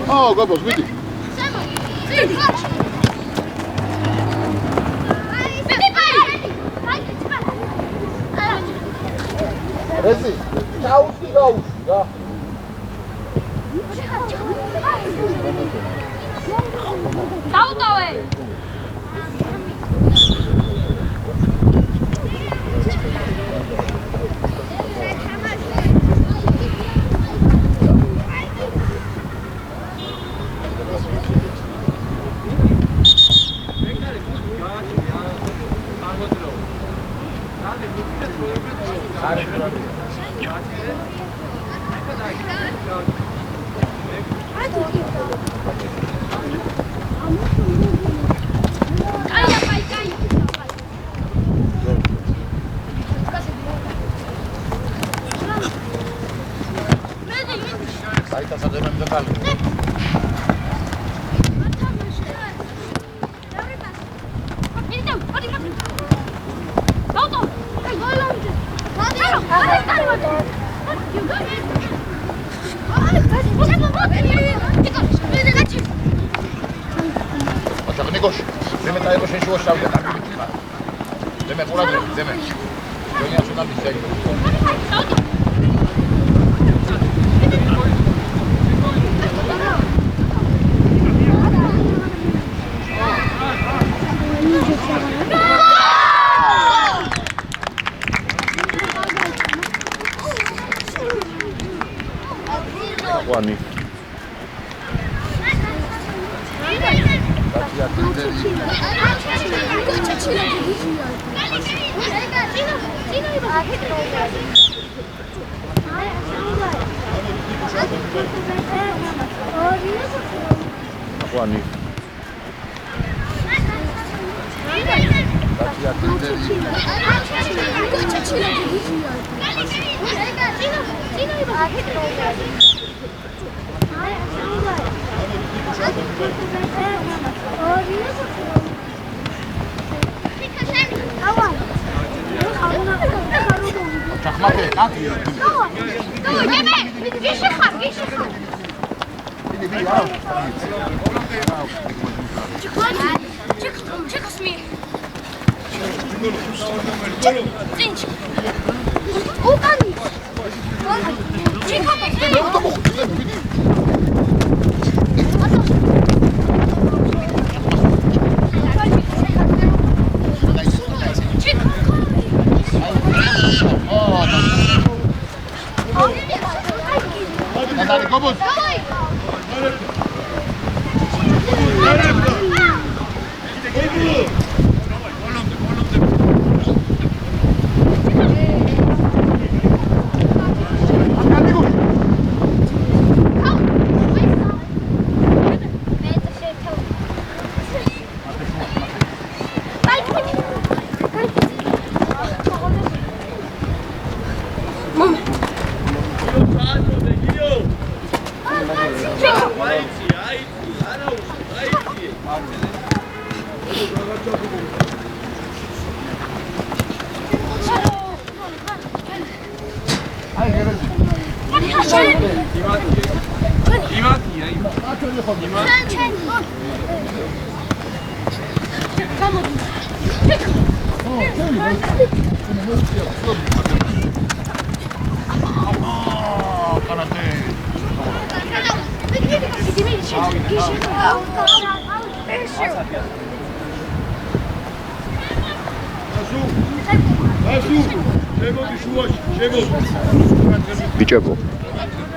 Oh, gobos, vidi. Rezi, čauši, da. Zautove!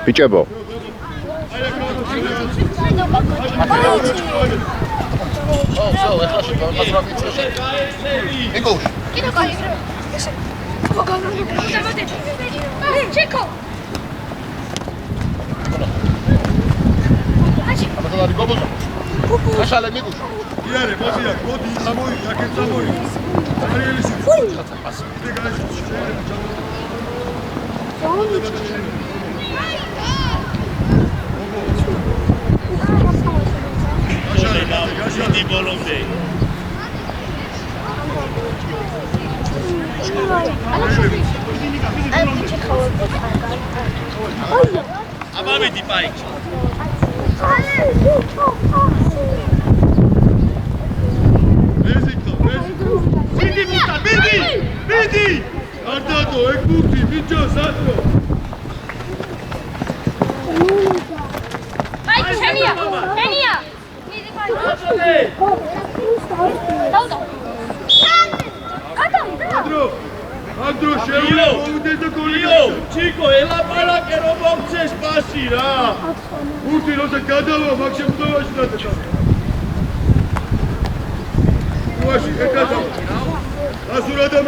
Biczebo. Oh, წავედი პაიკში. რეზიკო. მიდი მუტა, მიდი! არტატო, ეგ ბურთი, მიჯო, სათრო. Vai, Kenia! Kenia! ანდრო შეუძლია მოვიდეს და გოლი ჩიკო ელაპარაკე რომ მომცეს პასი რა ბურთი როცა გადავა მაგ შემთხვევაში დაწესა უაში ეკადა ასურადა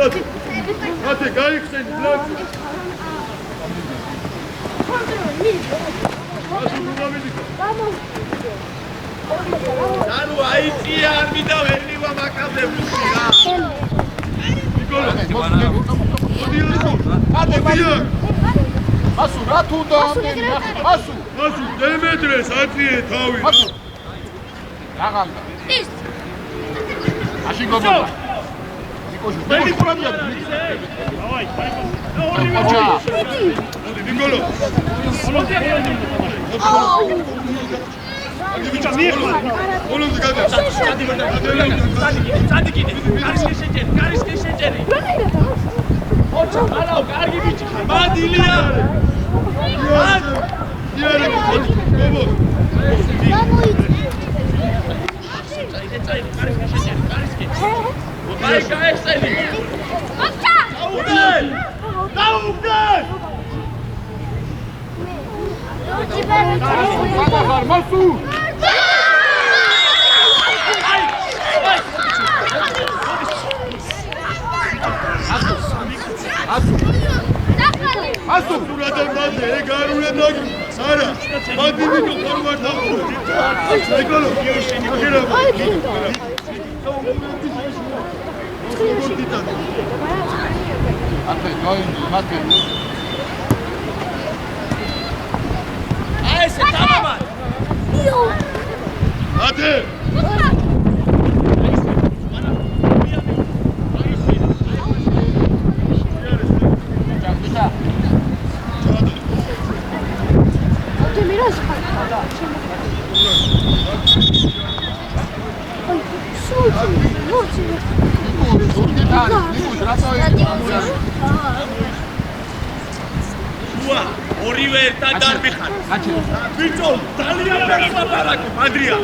მათე გაიხსენი ბლოკი ანუ აიწია არ მინდა ვერნივა მაკამდე ბურთი რა მასუ რა თუ და მასუ დემეტრეს აწიე თავი რაღაცა ის აში გობა ნიკოშ მე ხურამია დავაი ოჩა ნიკოლო ვიჭა მიეხლა ბოლომდე გადა წადი კარისკე შეჭერი ოჩა არა კარგი ვიჭი ხარ მადილია იარე გობო წაიდე კარისკე შეჭერი კარისკე ოდაი გაესწენი ოჩა დაუგდე მასუ ასო სურადა მანდე ეგ არ უნდა დაგ არა მაგინი თუ ფორვარდ დაყო ეკოლო ახირა აფე ნოინ მათე აესე თამამად იო ათე ორივე ერთად დარბიხარ. ბიჭო, ძალიან მერწლაპარაკო, ანდრია.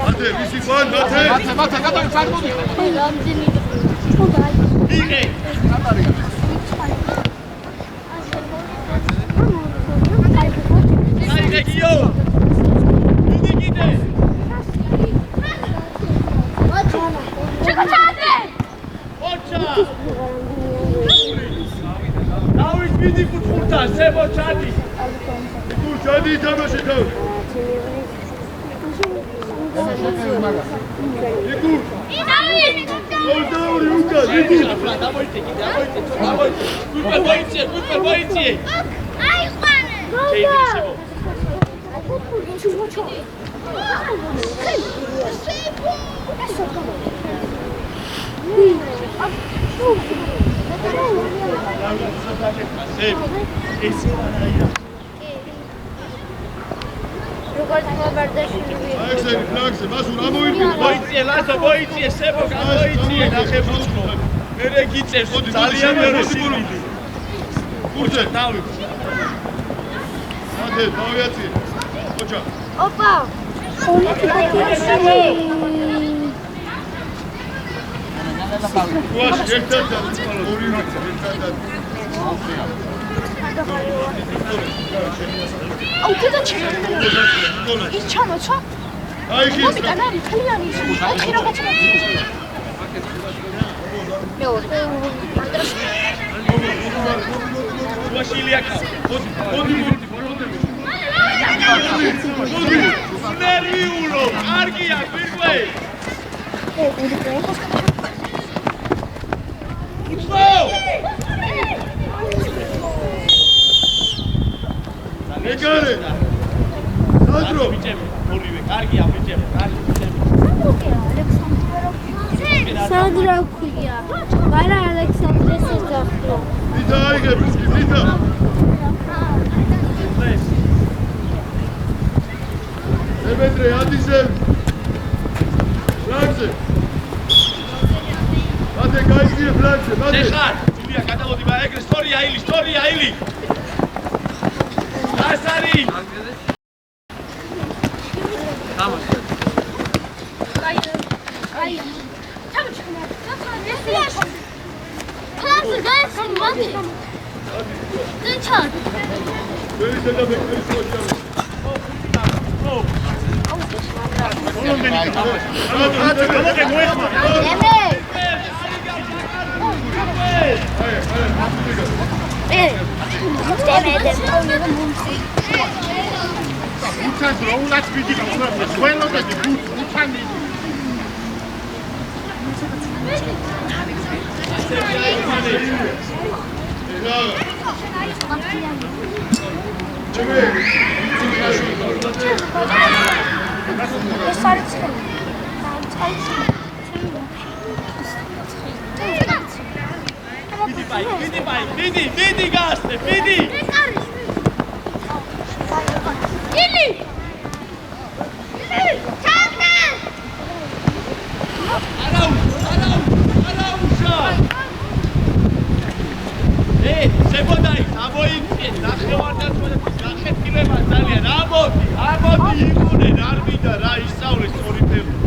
ათე, ვისი ფან, ათე. მათე, გადავი წარბოდი. რამდენი მიგე. აიგე გიო. მიდი კიდე. ჩიკოჩადე ოჩა. დავით მიდი კუთხურთან, სებო ჩადი. თუ ჩადი თამაში თავ. იკუ. დაური უკა, იკუ. დამოიწე. გუპერ აი ხვანე შეიძლება სებო. როგორც მოვარდაშვილი აიქსები, ფლაგზე, მასუ რა მოიწია? მოიწიე, ლაზო, მოიწიე, სებო, გამოიწიე, ნახე ბუჩქო. მერე გიწევს, ძალიან მეორე სიკვდილი. გურჯე, დავი. ათე, დავიაცი. ოჩა. ოპა უაში, ერთად და ორივე ერთად. აუ კიდე ის ჩამოჩვა აი ხის. მოვიტანა მთლიანი ის ოთხი რაღაც მეორე ვაშილიაკა. მოდი. ნერვიულო, კარგია, გვირგვე. ეგარე. სადრო ბიჭები, ორივე კარგია, ბიჭები, კარგი ბიჭები. სადრა ქვია. ვარა ალექსანდრეს ეძახო. შეხარ ჯულია გადავოდი ბა ეგრე სწორია ილი ასარი Დიდი გასწე, დიდი. ილი. ჩამე. არაუშა. ზებოდაი, ამოიწიეთ, ნახევარდაც გახეთქილება ძალიან. ამოდი, იგონენ, არ მინდა რა ისწავლეს ორი ფეხი.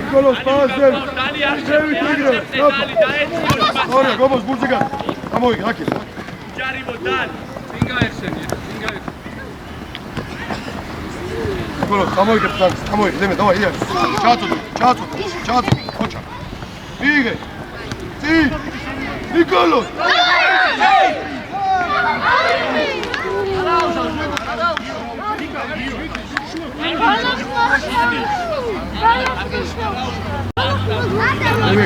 ნიკოლოს პასზე. დალი არ შეგვიძლია დალი დაეციო. ორია, გობოს ბურთზე გა. ამოიგე, აკი. ჯარიმო დალი. წინ გაეხსენე, წინ გაეხსენე. ნიკოლოს, ამოიგე ფლანგს, ამოიგე, დემე, დავაი, ია. ჩაწოდო, ხოჭა. იგე. წი. ნიკოლოს.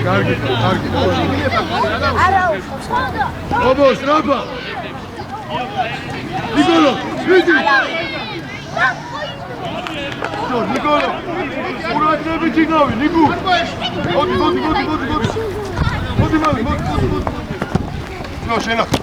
კარგი. გობოს, რაბა. ნიკოლოს, ვიდი. ნიკოლო, ურადრები ჩიგავი, ნიკუ. მოდი. მოდი. ნო, შენახო.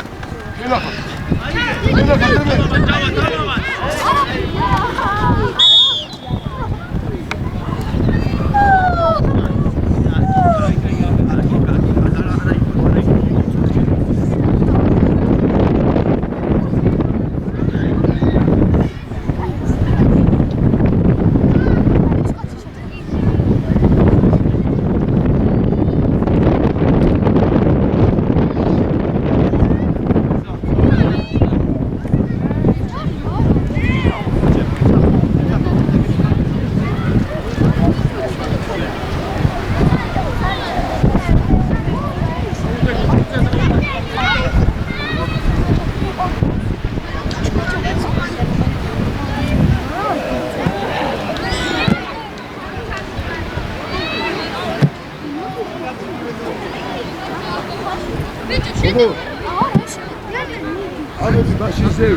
ამოდი ბაშიზე.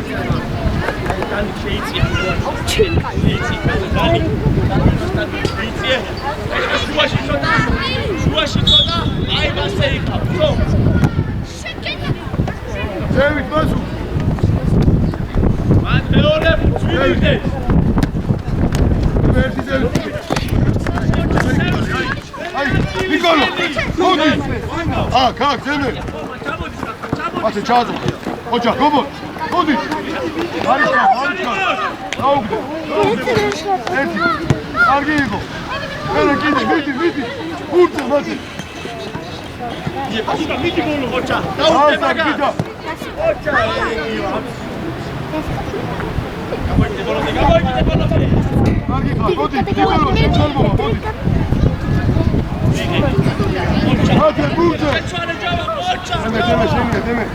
დალი შეიძლება. დალი. შუაში ცოტა. აი მასე იქა. ხო. ზევით ბაზუ. მან მეორე წვირიდე. ერთი ზევით. აი, ნიკოლო. მოდი. კაკ, ზემე. ასე ჩაძო. ოჯა, გობო. მოდი. არის. აუგდე. ერთი. კარგი იყო. მერე კიდე, ვიდი. ურთე მასე. მიდი ბოლო ოჯა. დაუდგე მაგა. ოჯა. გამოიგე ბოლო. კარგი ხარ, მოდი. ნიკოლო, შემწარმოა, მოდი. ათე ბურთე. დემე.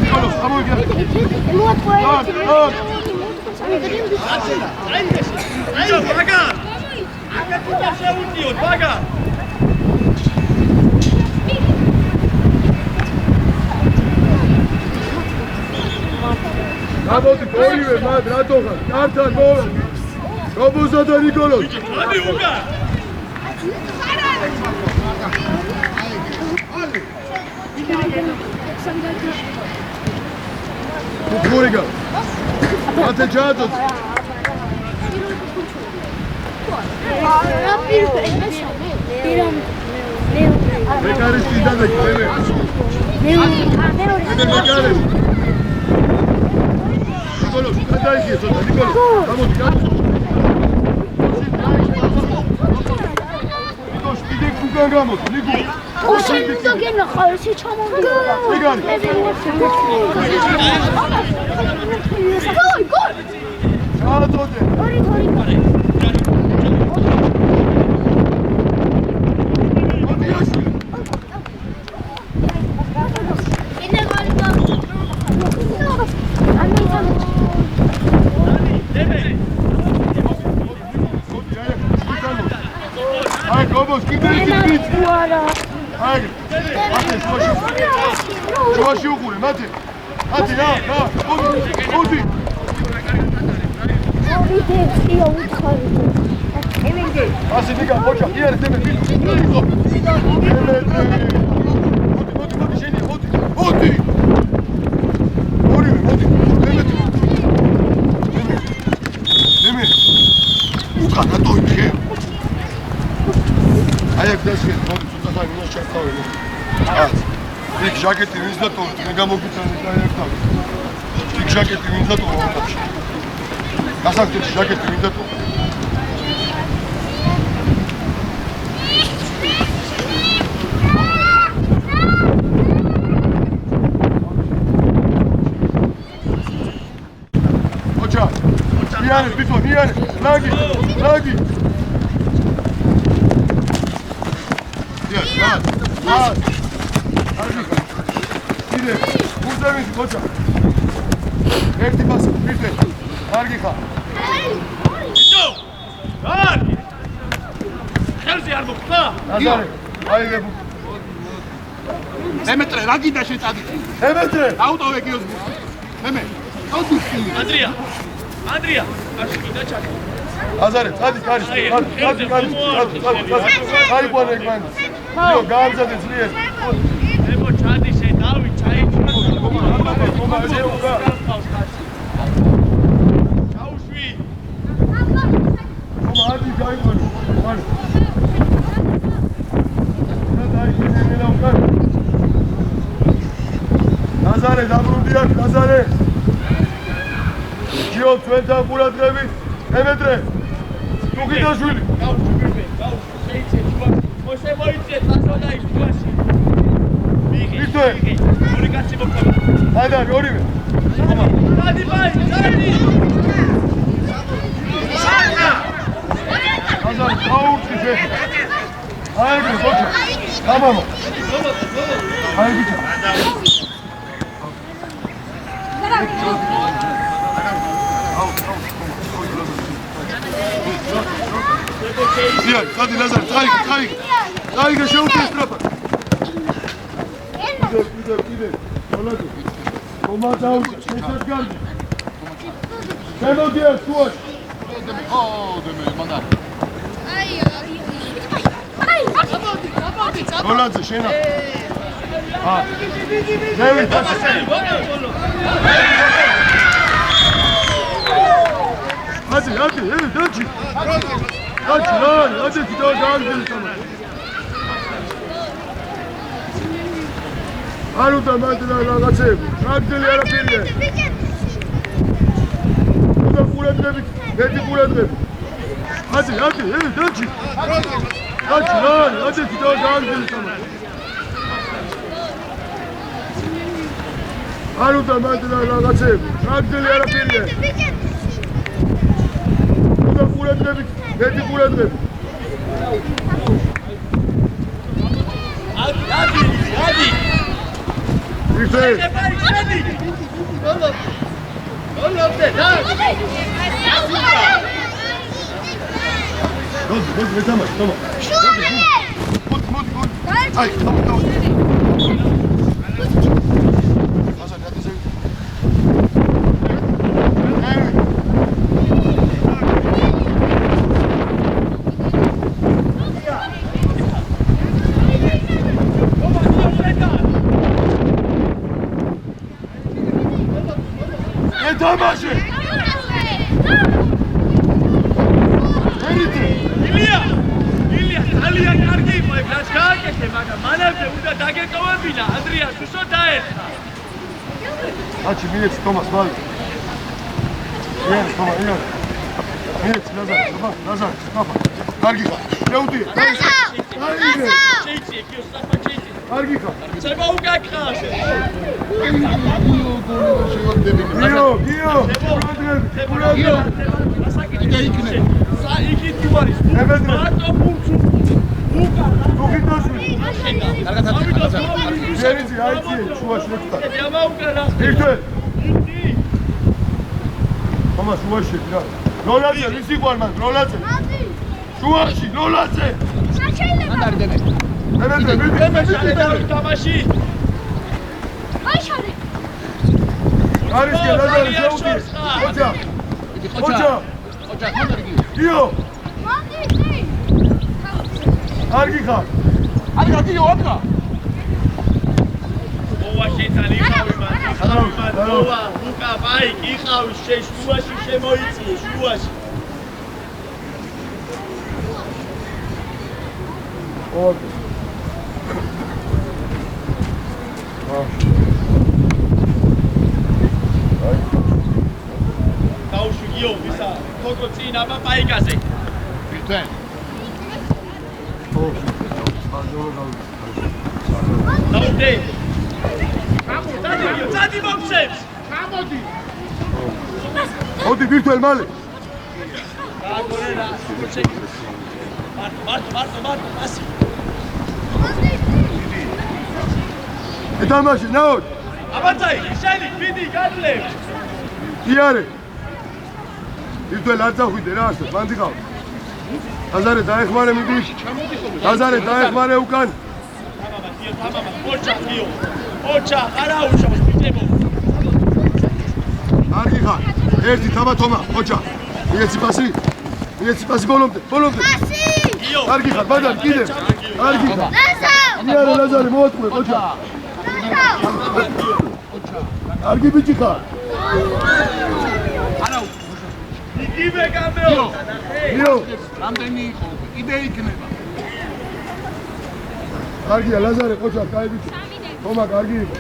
ნიკოლო, ამოიგე. აი, მაგა. აკეთე შეუდიოთ, მაგა. გამოდი ორივე მათ რატო ხარ? კართან მოვა. გობოზა და ნიკოლოს. ადი უკა. გურიგა. ათე ჩაძო. მეკარის წინდა და გემე. მეკარი. ნიკოლოს, გადაიგე ცოტა, ნიკოლოს. გამოდი, გამოსო. ნიკოლოს, კიდე უკან გამოდი, ნიკო. უშენ უნდა გენახა, ესე ჩამოვიდა. მეკარი. გოლ. ჩაძოდე. ორი. მოდი ასი. ინე გოლი გოლ. აი, გობოს, კიდე ერთი პიც. აი, ათე შუაში უყურე, მათე. ათე, რა, მოდი. ასე ნიკა, ხოჭა, იარე, დემე, მოდი, შენია, მოდი. ორივე, მოდი, დემე. უკან, რატო იქე? აი, აქ დასვი, მოდი, ცოტა მინდა ჩახტავე. იქ ჟაკეტი ვინც დატოვეთ, მე გამოგიწევთ და აი აქ დავი. იქ ჟაკეტი ვინც დატოვეთ ოთახში. გასაგებია ჟაკეტი ვინც დატოვეთ. იანე, თვითონ, იანე, ლაგი. იდე, უზემის კოჩა. ერთი პასი, ვირთე. კარგი ხარ. ისო! კარგი! ხელზე არ მოხდა? ნაზარე, აიღებო. მემეტრე, რა გინდა შეწადი? მემეტრე. აუტოვე გიოს ბუსი. მემე, აუტოვე. ანდრია, აში კიდე ჩაკე. ნაზარე, წადი, კარი. აიყვანე მან. იო, გაამზადე ძლიერ. ებო ჩადი შედავი, ჩაიჭრა. ჩაუშვი. მადი გაიყვანე. მან. ნაზარე, დაბრუნდიათ, ნაზარე. ჯიო, ჩვენთან ყურადღებით, მემეტრე. ტუგიდაშვილი. გაუშვი, შეიცე ჯუაში. მოსე მოიწიეთ, ასოდა ის ჯუაში. ვირთვე. ორი კაცი მოხდა. ადარი, ორივე. დადი ბაი, დადი. ნაზარე, გაურჩის ეს. აიგე, ხოჭა. გამამა. აიგე. წადი ნაზარე, წაიგე შეუძლია სტრაფა. კიდე, მოლადი. მომადაუჭი, შესაძგარდი. შემოდიარ სუაში. მოლადზე, შენა. ზევი, თასი. აზი, დაჩი. დაჩი, აზი, დააგდილი თამა. არ უნდა მანდ რაღაცები, აგდილი არაფერია. უნდა ყურადღებით, ერთი ყურადღებით. აზი, დაჩი. დაჩი, აზი, დააგდილი თამა. არ უნდა მანდ რაღაცები, აგდილი არაფერია. უნდა ყურადღებით, ერთი ყურადღებით. ადი. ვირთვე. მოდი, მეთამაშ, თომა. მოდი. აი, თომა. აზარ, გადაზე. თამაში. ილია, ძალიან კარგი იყო ეგ რაც გააკეთე, მაგრამ მანამდე უნდა დაგეკავებინა ანდრიას უსო დაერთა. აჩი მიეც თომას მალე. იანი. მიეც ნაზარ, ხაფა. კარგი ხარ. შეუდიე. შეიცი, გიო საფა შეიცი. კარგი ხარ. ცება უკაკრაშე. გიო. იქით თუ არის. მარტო ფუნქცი. ტუგიდაშვილი. კარგად. ჯერიძი აიციე, შუაში ნექტა. დამაუკრა. ვირთვე. ხომა შუაში რა. როლაძე, ვისი ყوار მან? როლაძე. შუაში, როლაძე. ანდარი დემე. მემეტრე, თამაში. აიშარე. არის კი ნაზარი შეუდი. ხოჭა. გიო. კარგი ხარ. შენთან იყავი მან. უკა ბაიკ იყავი შუაში შემოიწიე შუაში. ოკეი. გაუშვი გიო ვისა თოკო წინ აბა ბაიკაზე. ვირთვე. დაუდე. წადი მოხსებს. მოდი ვირთველ მალე. გააგორენა მარტო ასი ეთამაში ნაოდ აბაცაი შენი ვიდი გადლებ კი არე ირთველ არ წახვიდე რა ასე მანდიყავ აზარე დაეხმარე მიდი აზარე დაეხმარე უკან თამამა ოჩა არა უშავს მიწებო კარგი ხარ ერთი თამა თომა ოჩა მიეცი პასი ბოლომდე კარგი ხარ ბადარ კიდე კარგი ხარ იარე ლაზარე მოატყუე ოჩა კარგი ბიჭი ხარ არა იგივე გამეო იო რამდენი იყო კიდე იქნება კარგია ლაზარე ოჩა კაი ბიჭი თომა კარგი იყო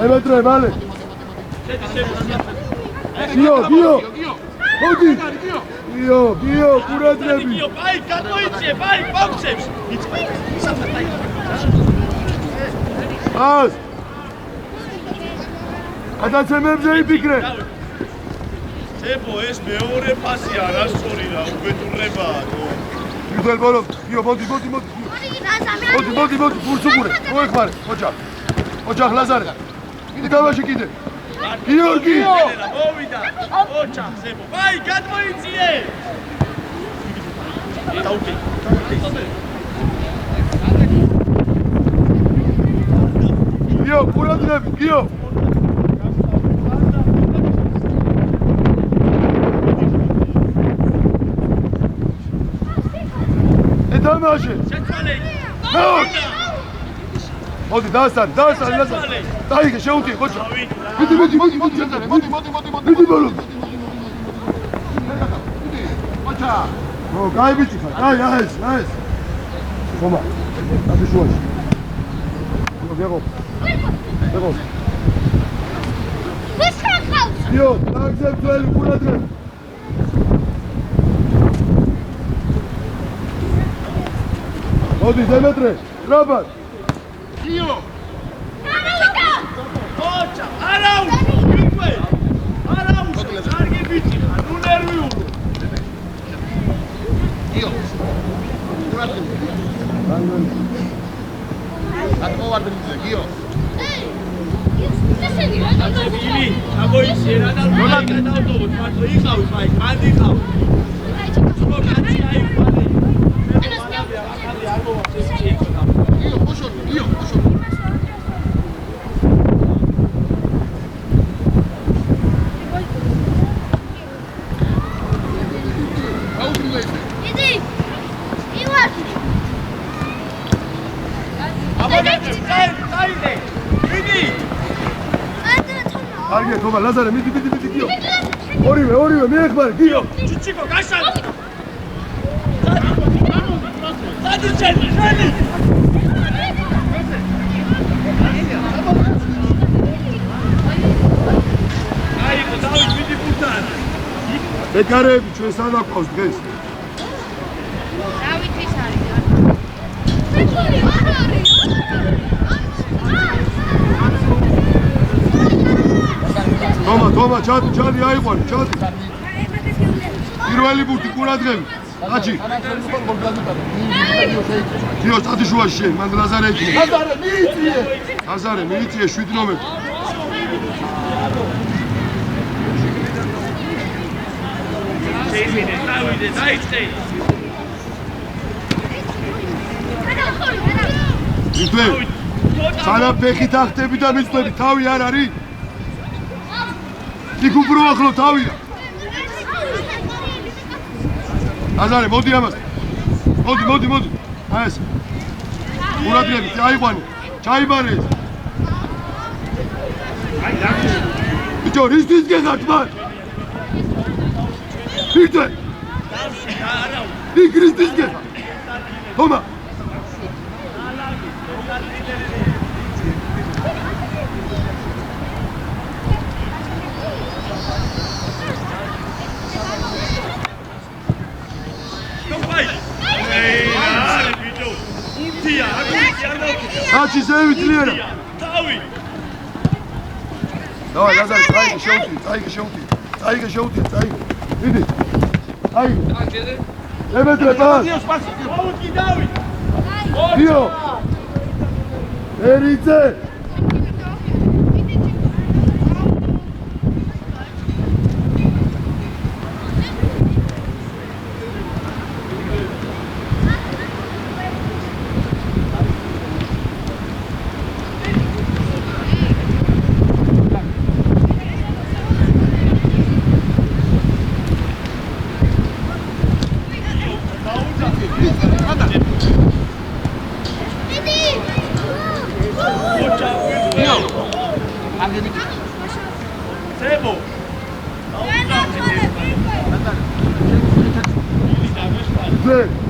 ემეტრე მალე გიო მოდი გიო კურადრები აი გადმოიწიე აი ბოქსებს ას გადაცემებზე იფიქრე ცებო ეს მეორე ფასია რა სწორი რა უგეთურებაა ირთველ ბოლომდ გიო მოდი ბურსუგურე მოეხმარე ოჩახ ლაზარე იდავაში კიდე გიორგი მოვიდა ოჩა ცებო აი გადმოიწიე დაუკი გიო კურადრები გიო ეთამაში შეცვალე მოდი დაასტარი ლაზარე დაიგე შეუტიე ხოჭა მიდი ლაზარე მოდი მიდი ბოლომდე ოჩა ო კაი ბიჭი ხარ აი ეს ხომა ასე შუაში ვეღო გიო დაგზებ ძველი კურადრები მოდი დემეტრე რაბად გიო ოჩა არაუშ კარგი ბიჭი ხარ ნუ ნერვიულო გიო ატყოვარდნიზე გიო ილი ჩაგოიცე რა და გადავდობოთ მართლა იყავი აი მანდიყავ სულ კაცი აიყვანე გიო პუშო კარგია თომა ლაზარე მიდი გიო ორივე მიეხმარე გიო ჩიჩიკო გაშალ სადიჩელი აი დავით მიდი პუტან ბეკარები ჩვენ სად აყვავს დღეს დავით ის არის თომა ჩადი აიყვანე ჩადი პირველი ბურთი კურადღები აჩი გიო სტატი შუაში შენ მანდ ლაზარე იქნება ლაზარე მიიწიე 7 ნომერი შეიძლება დავიდე დაიწყე ითვე სანამ ფეხით ახტები და მიწვევი თავი არ არის იქ უფრო ახლო თავია ლაზარე მოდი ამას მოდი აი ეს კურადღები აიყვანე ჩაიბარე ბიჭო რისთვის გეხართ მან ირთვე იქ რისთვის გეხართ თომა აჩი ზევით ლიერა თავი Давай, Лазарь, წაიგე შეუთი. Დიდი. აი. ემეტრე პას. აუტი დავით. დიო. ერიძე. ზებო. ზე.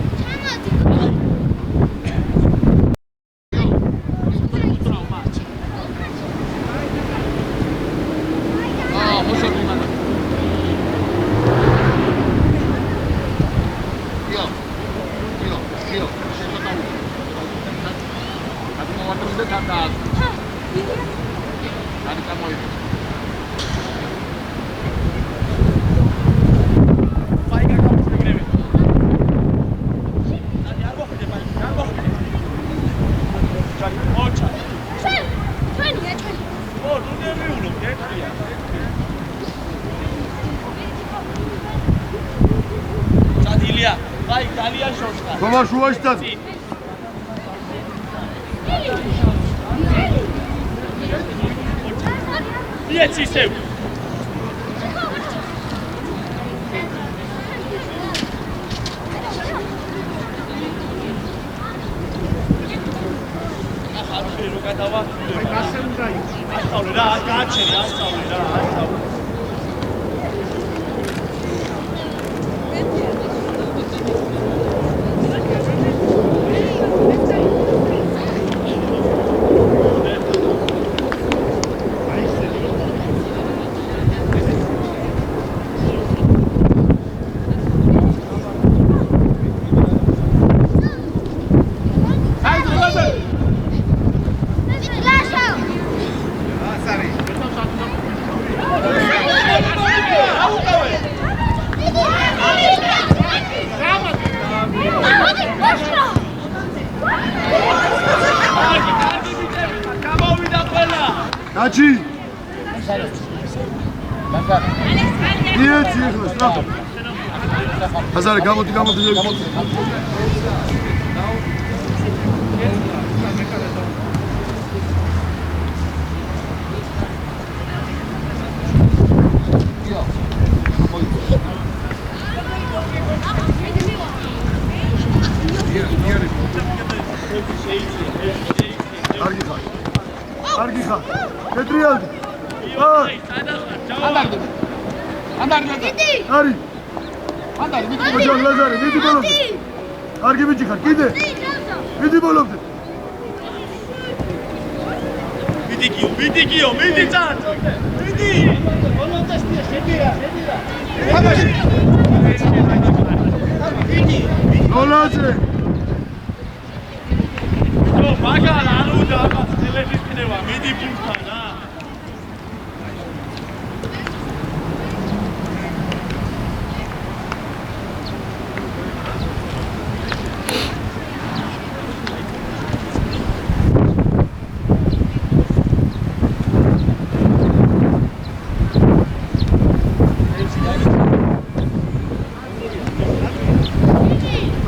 აი, ძალიან შორსკა. თომა შუაში და იეც ისევ. ახალ რო გადავა. აი, ასე უნდა იყოს. ასწავლე რა, გააჩერე, ასწავლე რა, ასწავლე. Naci! Ieci, strapă! Hazare, gamă-te! Argi xar. Petrialdi. Ari. Hocam Lazare, vidi bolobde. Argi bici xar, gide. Vidi bolobde. Vidi gio, vidi tanto. Vidi. Bolobde stia, sedira. Vidi. Nolaze. მაგალ არ უნდა ამას ტელევის ხდება მიდი პუნქტთან რა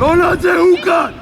ნოლაძე უკან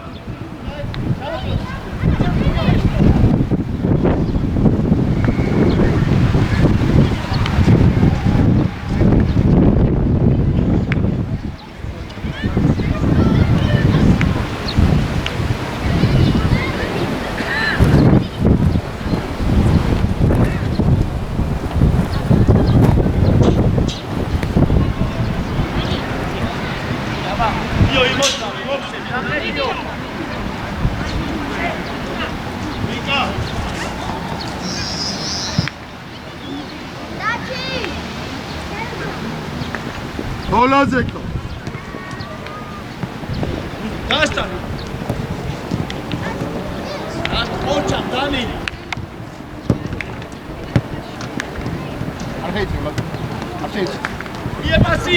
Olazeko. Dastan. Ocha Dani. ხეიცი აფეიცი იეპასი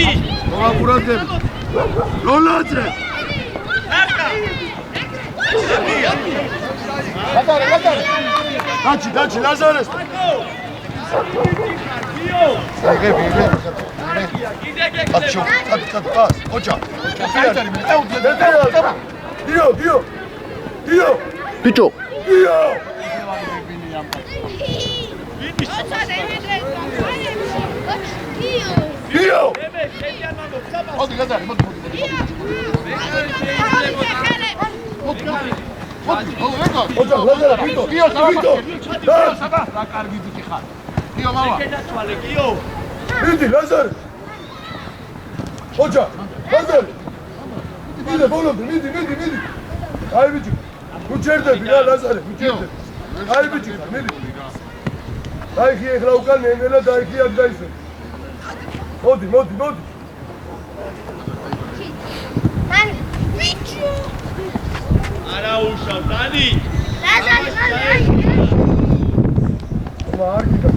მოაყურებდები როლაძე დაჩი ლაზარეს აიღები აჩო პას ოჯა დიო ბიჭო დიო მოდი ლაზარე მოდი ოჯა ლაზარა ბიტო საბა რა კარგი ბიჭი ხარ გიო მამა შედაცვალე გიო მიდი ლაზარე ოჯა ლაზარე მიდი ბოლომდე მიდი აი ბიჭი გუჩერდები რა ლაზარე გუჩერდები აი ბიჭი მიდი დაიხი ეხლა უკან ნენელა დაიხი აქ დაისვენ მოდი მან ვიჩუ არა უშავ დანი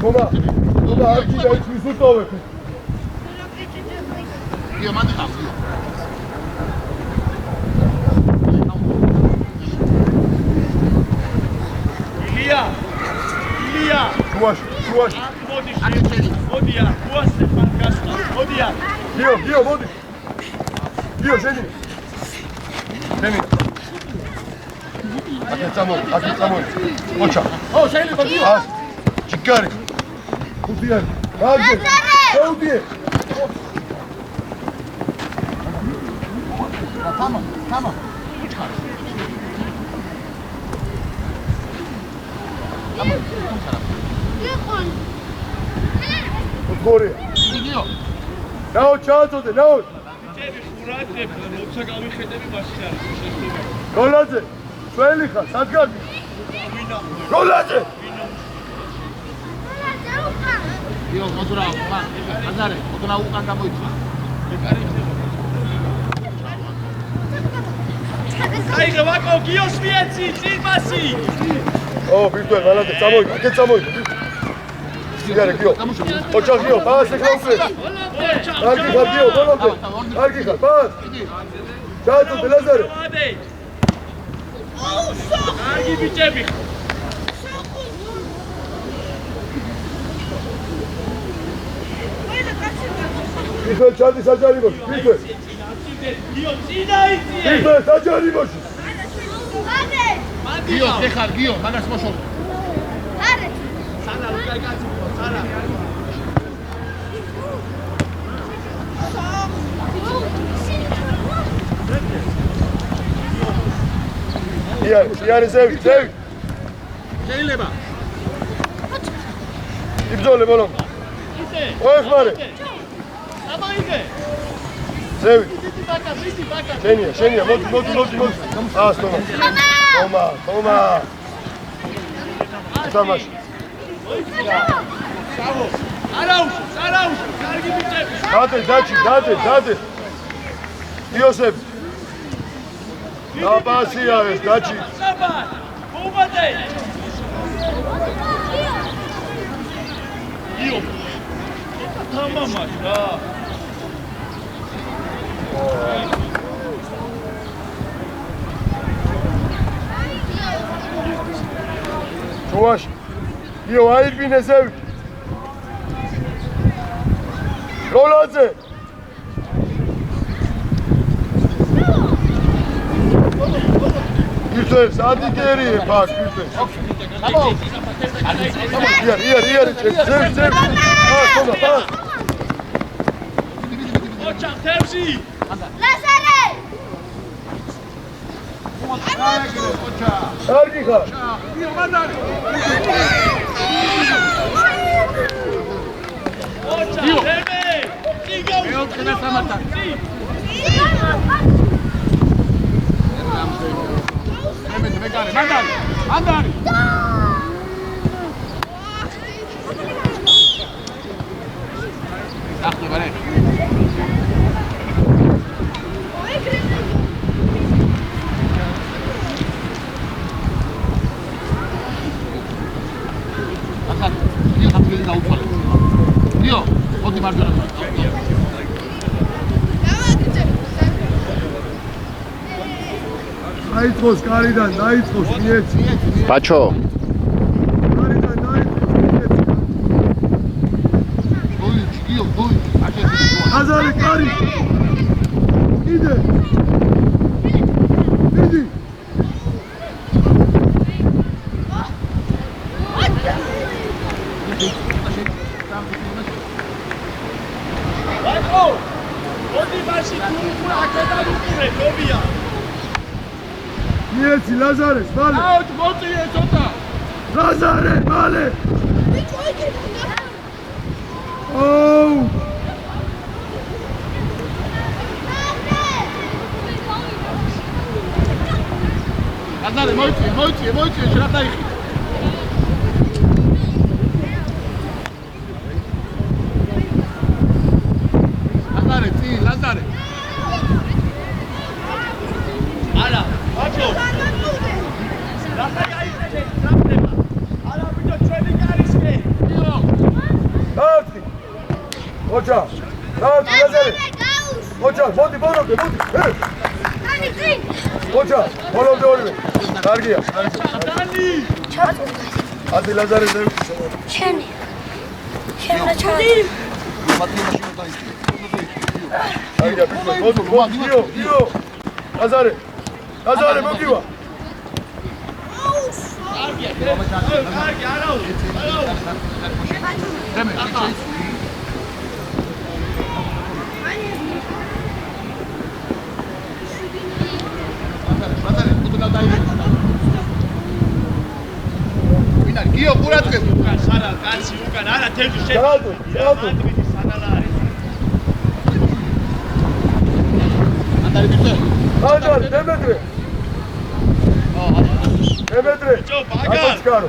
თომა არქი და ის ვისუტოვებ გიო მანდი ხარ ილია შუაში მოდია გუასე პანკასტა მოდია გიო მოდი გიო შენი აქეთ წამოდი ოჩა შეიძლება გიო ჩიკარი ხუთიანი მაგე შეუდიე თამა გორია გიო ნაო ჩააწოდე ნაო ბიჭები ხურაძებ როცა გავიხედები მაშინ არის შეშლება როლაძე ჩვენი ხარ სადგარი როლაძე გიო მოდრა ლაზარე მოდრა უკან გამოიწვა აიღე ვაკო გიოს მიეცი წირმასი ბიჭო მალადე წამოიდა აქეთ წამოიდა სიგარე გიო ოჩა გიო ბას ეხლა უკვე არგი ხარ გიო ბოლომდე არგი ხარ ბას ჩააწოდე ლაზარე კარგი ბიჭები ბიჭო ჩადი საჯარიმოში ბიჭო გიო წინა იწიე ბიჭო საჯარიმოში გიო ხარ გიო მაგას მოშორ სანა უკაი კაცი სანა იარი ზევი შეიძლება იბრძოლე ბოლომ ოეხმარე ამაიგე ზევი მისი ბაკა შენია მოდი ას თომა თამაში არაუშ კარგი ბიჭები დადე იოსებ დაბასია ეს დაჩი უბადე იო თამამაშ რა შუაში იო აიბინე ზევი როლაძე ირთეს ადიგერიე ფაქ ირთეს იარი ზევი თომა ოჩა თევზი ლაზარე კარგი ხარ გიო მანდარი ოჩა თემე იგავ მეოთხე სამათა მანდარი ახლა ბარე ახლა გიო ხაფილი დაუწვალე გიო, მოდი მარჯვენა. დაიწყოს კარიდან, დაიწყოს მიეცი. ბაჩო. კარიდან დაიწყოს მიეცი. გოიჩი, გიო, გოიჩი. აზარი კარი. იდე. მიდი. ბაჭო! მოდი მასში თუ აქედან უყურე, გობია. მიეცი ლაზარეს, მალე. აუ, მოწიე ცოტა. ლაზარე, მალე. ოუ. აზარე, მოიწიე, შენ არ დაიხი. ლაზარე. არა, ბაჭო. რატა გაიწედე ტრამდება? არა, ვიდო ჩვენი კარისკე. დავთი. ოჩა. დავთი ლაზარე. ოჩა, მოდი, ბოლომდე, მოდი. ოჩა, ბოლომდე ორივე. კარგია. დანი! ადი ლაზარე ზევი. შენი ჩადი კარგია, მოდი, გიო. ლაზარე. ლაზარე მოგივა. კარგი, არაუ. გიო, ყურადღებ. უკან სარა, კაცი უკან, არა თევზი შენ. ჯალადო. მადრიდი სანალა არის. ანდარი ბიჭო. ლაზარე, დემეტრე. დემეტრე. ჯო, ბაგარ. აკოჩკარო.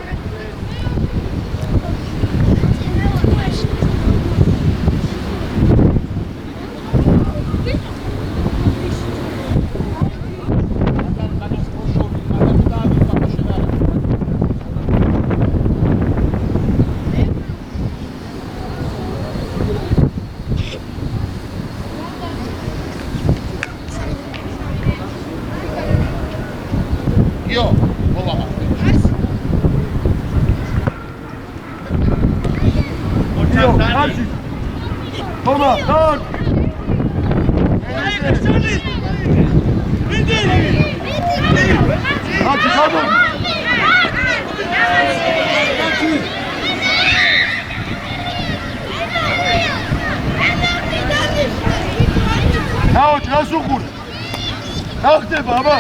გიო, მოვა. გიო, ხარჯი. ხომა, დან. ხარჯი, ხამა. აუჩ, რას უყურე? რა ხდება, აბა?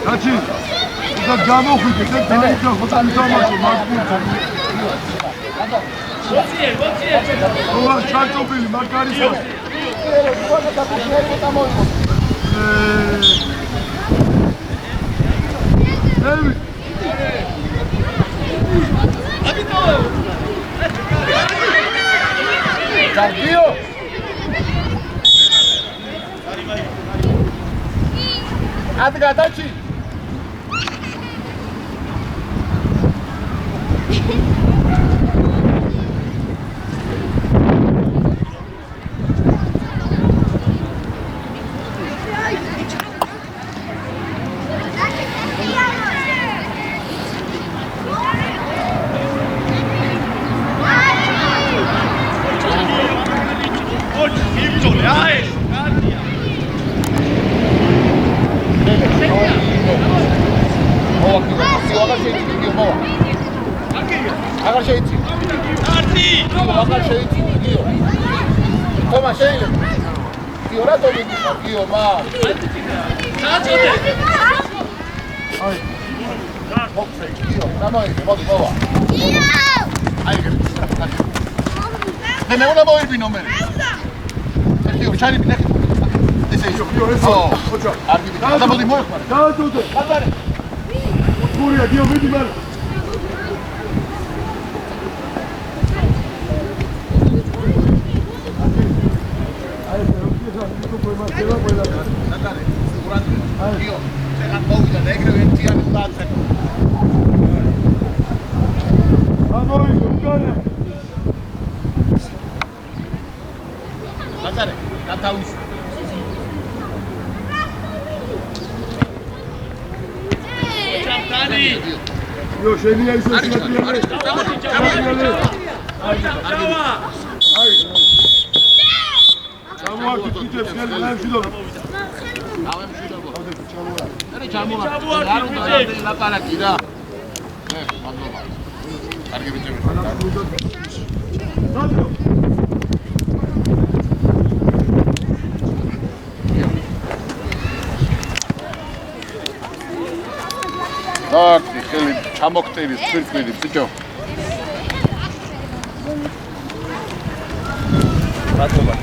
კაცი, და გამოხვიდე და დაიძა ხოთა მითამაშო მაგბურთო. მოწიე. ოღა ჩარტობილი მაგარისო. ევი. გიო. ადგა დაჩი. აღარ შეიძლება. არტი! აღარ შეიძლება, გიო. თომა შეიძლება. გიო რა დობინა, გიო მა. წაწოდე. აი. მოხსე, გიო, გამოიგე, მოვა. გიო! აი, მე უნდა მოირბინო მე. გიო, ჩარი ბინახი. ესე დიო ეს ოჩა და მოდი მოეხმარ დაადოდე ხატარე გურია დიო მიდი მან აი ეს რო პრობლემა ყველა ნატარე სიგურადია დიო შეგან მოვიდა და ეგრევე ერთიანი დააწერ ამოიგო განა ნატარე გადაუშვი ჩამტანი დიო შენია ისე სიმატრიალე ჩავა აი ჩამოართი თვითებს გელი ლამშიდო ავემშვიდობო არა ჩამოვა არ უნდა ლაპარაკი რა მადლობა კარგი ბიჭები დადიო დაკი ხელი ჩამოქტირის ცირკვილი ბიჭო მადლობა